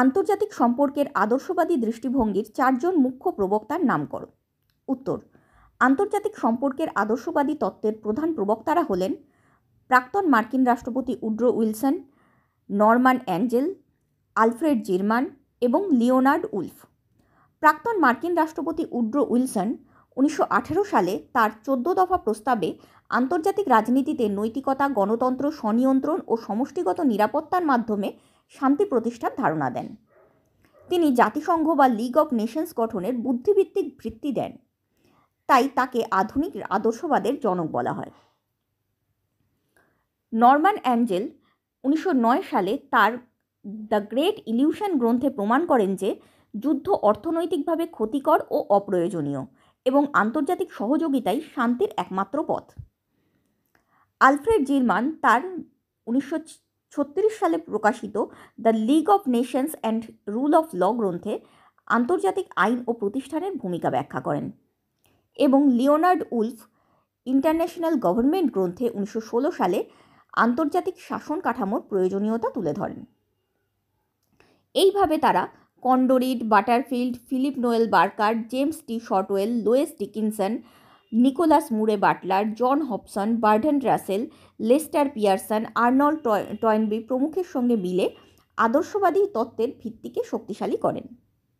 আন্তর্জাতিক সম্পর্কের আদর্শবাদী দৃষ্টিভঙ্গির 4 জন মুখ্য প্রবক্তার নাম করো। উত্তর: আন্তর্জাতিক সম্পর্কের আদর্শবাদী তত্ত্বের প্রধান প্রবক্তারা হলেন প্রাক্তন মার্কিন রাষ্ট্রপতি Woodrow Wilson, Norman Angell, Alfred Zimmern এবং লিওনার্ড উলফ। প্রাক্তন মার্কিন রাষ্ট্রপতি উড্রো উইলসন 1918 সালে তার 14 দফা প্রস্তাবে আন্তর্জাতিক রাজনীতিতে নৈতিকতা, গণতন্ত্র, স্বনিয়ন্ত্রণ ও সমষ্টিগত নিরাপত্তার মাধ্যমে শান্তি প্রতিষ্ঠার ধারণা দেন। তিনি জাতিসংঘ বা লিগ অফ নেশনস গঠনের বুদ্ধিভিত্তিক ভিত্তি দেন, তাই তাকে আধুনিক আদর্শবাদের জনক বলা হয়। নরম্যান অ্যাঞ্জেল 1909 সালে তার দ্য গ্রেট ইলিউশন গ্রন্থে প্রমাণ করেন যে যুদ্ধ অর্থনৈতিকভাবে ক্ষতিকর ও অপ্রয়োজনীয় এবং আন্তর্জাতিক সহযোগিতাই শান্তির একমাত্র পথ। আলফ্রেড জিরমান তার 1936 সালে প্রকাশিত the League of Nations and Rule of Law গ্রন্থে আন্তর্জাতিক আইন ও প্রতিষ্ঠানের ভূমিকা ব্যাখ্যা করেন এবং লিওনার্ড উলফ ইন্টারন্যাশনাল গভর্নমেন্ট গ্রন্থে 1916 সালে আন্তর্জাতিক শাসন কাঠামোর প্রয়োজনীয়তা তুলে ধরেন। এইভাবে তারা কন্ডোরিড, Butterfield, Philip Noel Baker, James T Shotwell, Lowes Dickinson, Nicholas Murray Butler, John Hobson, Bertrand Russell, Lester Pearson, Arnold Toynbee প্রমুখের সঙ্গে মিলে আদর্শবাদী তত্ত্বের ভিত্তিকে শক্তিশালী করেন।